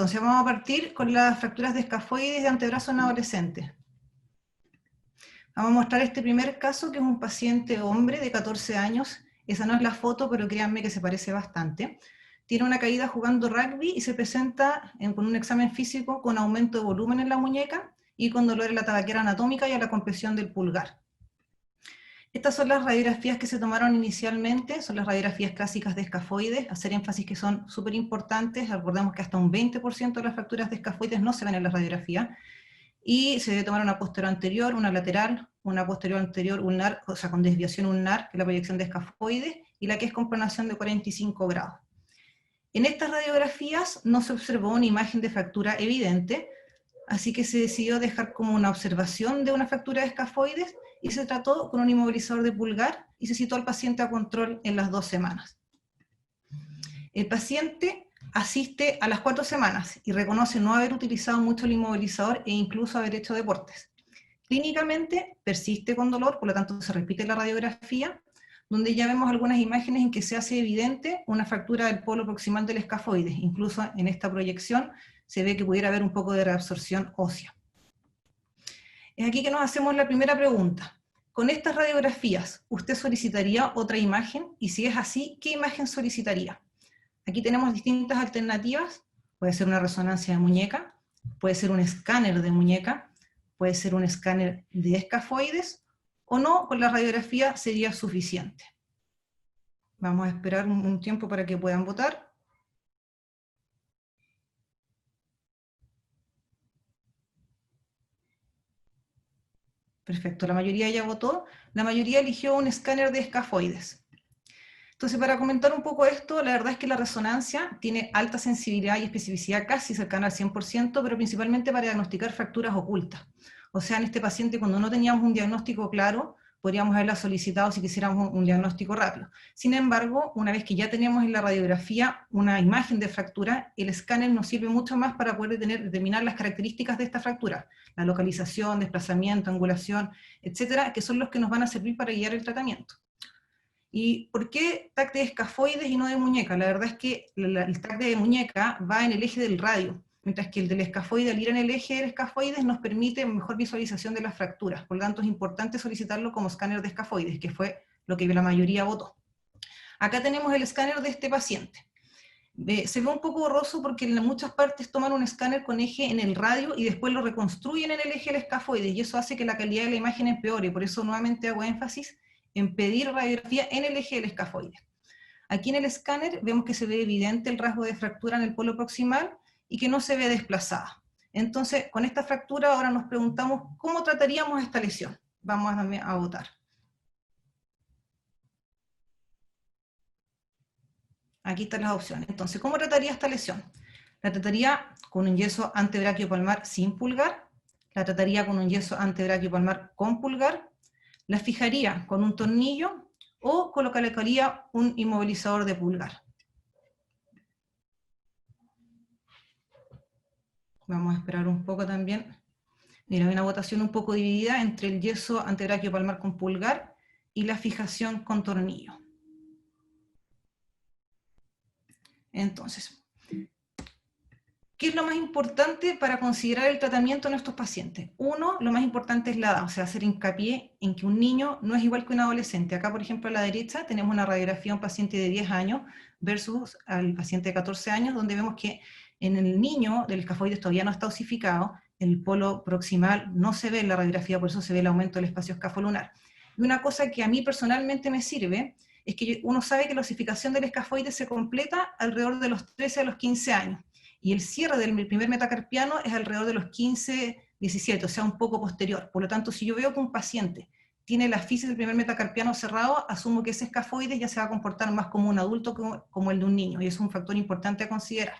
entonces vamos a partir con las fracturas de escafoides de antebrazo en adolescentes. Vamos a mostrar este primer caso, que es un paciente hombre de 14 años. Esa no es la foto, pero créanme que se parece bastante. Tiene una caída jugando rugby y se presenta con un examen físico con aumento de volumen en la muñeca y con dolor en la tabaquera anatómica y a la compresión del pulgar. Estas son las radiografías que se tomaron inicialmente, son las radiografías clásicas de escafoides, hacer énfasis que son súper importantes. Recordemos que hasta un 20% de las fracturas de escafoides no se ven en la radiografía, y se debe tomar una posterior anterior, una lateral, una posterior anterior ulnar, o sea, con desviación ulnar, que es la proyección de escafoides, y la que es con pronación de 45 grados. En estas radiografías no se observó una imagen de fractura evidente, así que se decidió dejar como una observación de una fractura de escafoides, y se trató con un inmovilizador de pulgar, y se citó al paciente a control en las 2 semanas. El paciente asiste a las 4 semanas y reconoce no haber utilizado mucho el inmovilizador e incluso haber hecho deportes. Clínicamente persiste con dolor, por lo tanto se repite la radiografía, donde ya vemos algunas imágenes en que se hace evidente una fractura del polo proximal del escafoides. Incluso en esta proyección se ve que pudiera haber un poco de reabsorción ósea. Es aquí que nos hacemos la primera pregunta. Con estas radiografías, ¿usted solicitaría otra imagen? Y si es así, ¿qué imagen solicitaría? Aquí tenemos distintas alternativas. Puede ser una resonancia de muñeca, puede ser un escáner de muñeca, puede ser un escáner de escafoides, o no, con la radiografía sería suficiente. Vamos a esperar un tiempo para que puedan votar. Perfecto, la mayoría ya votó, la mayoría eligió un escáner de escafoides. Entonces, para comentar un poco esto, la verdad es que la resonancia tiene alta sensibilidad y especificidad casi cercana al 100%, pero principalmente para diagnosticar fracturas ocultas. O sea, en este paciente, cuando no teníamos un diagnóstico claro, podríamos haberla solicitado si quisiéramos un diagnóstico rápido. Sin embargo, una vez que ya tenemos en la radiografía una imagen de fractura, el escáner nos sirve mucho más para poder determinar las características de esta fractura, la localización, desplazamiento, angulación, etcétera, que son los que nos van a servir para guiar el tratamiento. ¿Y por qué TAC de escafoides y no de muñeca? La verdad es que el TAC de muñeca va en el eje del radio, mientras que el del escafoide, al ir en el eje del escafoides, nos permite mejor visualización de las fracturas. Por lo tanto, es importante solicitarlo como escáner de escafoides, que fue lo que la mayoría votó. Acá tenemos el escáner de este paciente. Se ve un poco borroso porque en muchas partes toman un escáner con eje en el radio y después lo reconstruyen en el eje del escafoides, y eso hace que la calidad de la imagen empeore. Por eso nuevamente hago énfasis en pedir radiografía en el eje del escafoide. Aquí en el escáner vemos que se ve evidente el rasgo de fractura en el polo proximal y que no se ve desplazada. Entonces, con esta fractura ahora nos preguntamos cómo trataríamos esta lesión. Vamos a votar. Aquí están las opciones. Entonces, ¿cómo trataría esta lesión? La trataría con un yeso antebraquiopalmar sin pulgar, la trataría con un yeso antebraquiopalmar con pulgar, la fijaría con un tornillo o colocaría un inmovilizador de pulgar. Vamos a esperar un poco también. Mira, hay una votación un poco dividida entre el yeso antebraquiopalmar con pulgar y la fijación con tornillo. Entonces, ¿qué es lo más importante para considerar el tratamiento en estos pacientes? Uno, lo más importante es la edad, o sea, hacer hincapié en que un niño no es igual que un adolescente. Acá, por ejemplo, a la derecha tenemos una radiografía de un paciente de 10 años versus al paciente de 14 años, donde vemos que en el niño el escafoides todavía no está osificado, el polo proximal no se ve en la radiografía, por eso se ve el aumento del espacio escafolunar. Y una cosa que a mí personalmente me sirve es que uno sabe que la osificación del escafoides se completa alrededor de los 13 a los 15 años. Y el cierre del primer metacarpiano es alrededor de los 15, 17, o sea, un poco posterior. Por lo tanto, si yo veo que un paciente tiene la fisis del primer metacarpiano cerrado, asumo que ese escafoides ya se va a comportar más como un adulto como el de un niño, y eso es un factor importante a considerar.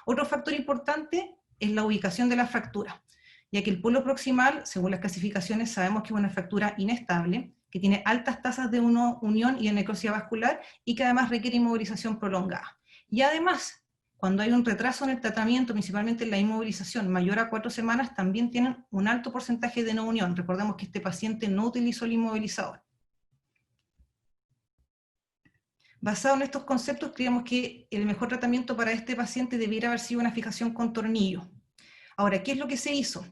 Otro factor importante es la ubicación de la fractura, ya que el polo proximal, según las clasificaciones, sabemos que es una fractura inestable, que tiene altas tasas de unión y de necrosis vascular, y que además requiere inmovilización prolongada. Y además, cuando hay un retraso en el tratamiento, principalmente en la inmovilización mayor a 4 semanas, también tienen un alto porcentaje de no unión. Recordemos que este paciente no utilizó el inmovilizador. Basado en estos conceptos, creemos que el mejor tratamiento para este paciente debiera haber sido una fijación con tornillo. Ahora, ¿qué es lo que se hizo?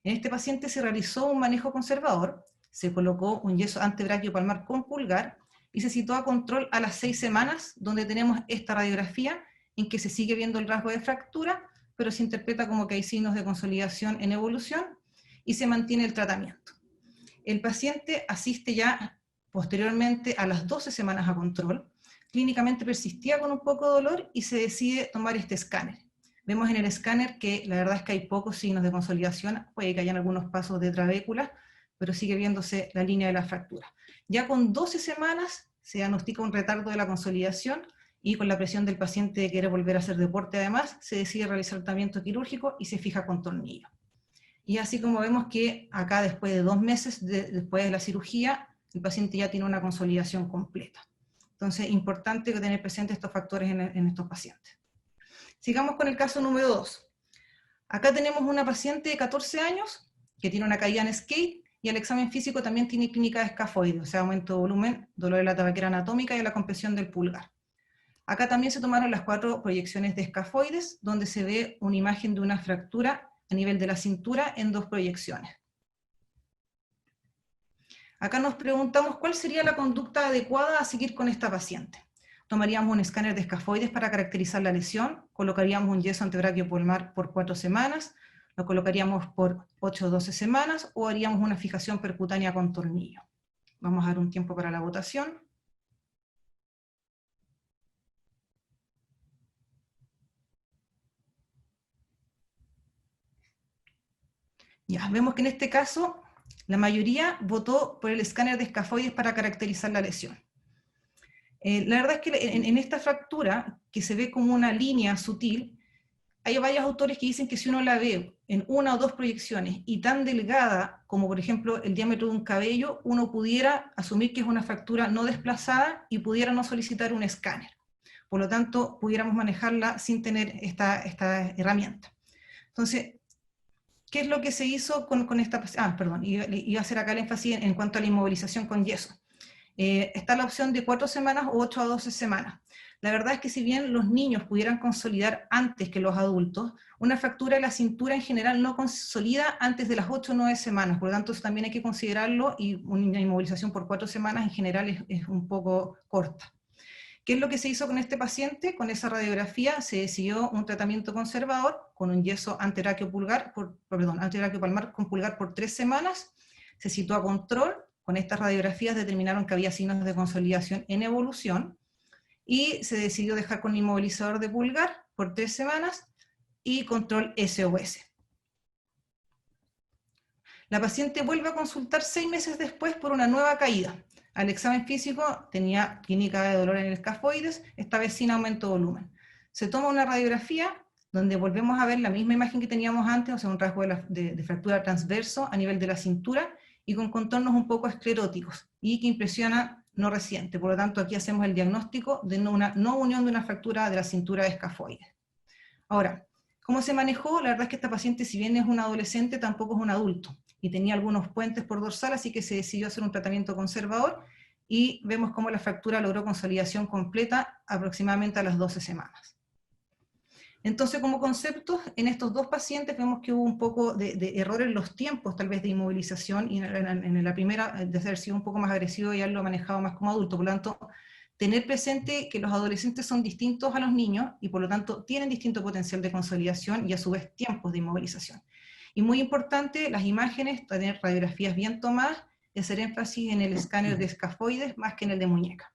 En este paciente se realizó un manejo conservador, se colocó un yeso antebráqueo palmar con pulgar y se citó a control a las 6 semanas, donde tenemos esta radiografía en que se sigue viendo el rasgo de fractura, pero se interpreta como que hay signos de consolidación en evolución y se mantiene el tratamiento. El paciente asiste ya posteriormente a las 12 semanas a control, clínicamente persistía con un poco de dolor y se decide tomar este escáner. Vemos en el escáner que la verdad es que hay pocos signos de consolidación, puede que hayan algunos pasos de trabécula, pero sigue viéndose la línea de la fractura. Ya con 12 semanas se diagnostica un retardo de la consolidación y con la presión del paciente de querer volver a hacer deporte además, se decide realizar el tratamiento quirúrgico y se fija con tornillo. Y así como vemos que acá después de 2 meses después de la cirugía, el paciente ya tiene una consolidación completa. Entonces, importante tener presentes estos factores en estos pacientes. Sigamos con el caso número 2. Acá tenemos una paciente de 14 años que tiene una caída en skate y al examen físico también tiene clínica de escafoide, o sea, aumento de volumen, dolor de la tabaquera anatómica y la compresión del pulgar. Acá también se tomaron las 4 proyecciones de escafoides, donde se ve una imagen de una fractura a nivel de la cintura en 2 proyecciones. Acá nos preguntamos cuál sería la conducta adecuada a seguir con esta paciente. Tomaríamos un escáner de escafoides para caracterizar la lesión, colocaríamos un yeso antebráqueo palmar por 4 semanas, lo colocaríamos por 8 o 12 semanas, o haríamos una fijación percutánea con tornillo. Vamos a dar un tiempo para la votación. Ya, vemos que en este caso la mayoría votó por el escáner de escafoides para caracterizar la lesión. La verdad es que en esta fractura, que se ve como una línea sutil, hay varios autores que dicen que si uno la ve en 1 o 2 proyecciones y tan delgada como por ejemplo el diámetro de un cabello, uno pudiera asumir que es una fractura no desplazada y pudiera no solicitar un escáner. Por lo tanto, pudiéramos manejarla sin tener esta herramienta. Entonces, ¿qué es lo que se hizo con esta paciente? Perdón, iba a hacer acá el énfasis en cuanto a la inmovilización con yeso. Está la opción de 4 semanas o 8 a 12 semanas. La verdad es que si bien los niños pudieran consolidar antes que los adultos, una fractura de la cintura en general no consolida antes de las 8 o 9 semanas, por lo tanto eso también hay que considerarlo y una inmovilización por 4 semanas en general es un poco corta. ¿Qué es lo que se hizo con este paciente? Con esa radiografía se decidió un tratamiento conservador con un yeso antebráqueo palmar con pulgar por 3 semanas, se citó a control. Con estas radiografías determinaron que había signos de consolidación en evolución y se decidió dejar con inmovilizador de pulgar por 3 semanas y control SOS. La paciente vuelve a consultar 6 meses después por una nueva caída. Al examen físico tenía clínica de dolor en el escafoides, esta vez sin aumento de volumen. Se toma una radiografía donde volvemos a ver la misma imagen que teníamos antes, o sea, un rasgo de fractura transverso a nivel de la cintura, y con contornos un poco escleróticos, y que impresiona no reciente. Por lo tanto, aquí hacemos el diagnóstico de una no unión de una fractura de la cintura de escafoides. Ahora, ¿cómo se manejó? La verdad es que esta paciente, si bien es un adolescente, tampoco es un adulto, y tenía algunos puentes por dorsal, así que se decidió hacer un tratamiento conservador, y vemos cómo la fractura logró consolidación completa aproximadamente a las 12 semanas. Entonces, como conceptos, en estos 2 pacientes vemos que hubo un poco de error en los tiempos, tal vez de inmovilización, y en la primera, de haber sido un poco más agresivo, ya lo ha manejado más como adulto. Por lo tanto, tener presente que los adolescentes son distintos a los niños, y por lo tanto tienen distinto potencial de consolidación, y a su vez tiempos de inmovilización. Y muy importante, las imágenes, tener radiografías bien tomadas, y hacer énfasis en el escáner de escafoides más que en el de muñeca.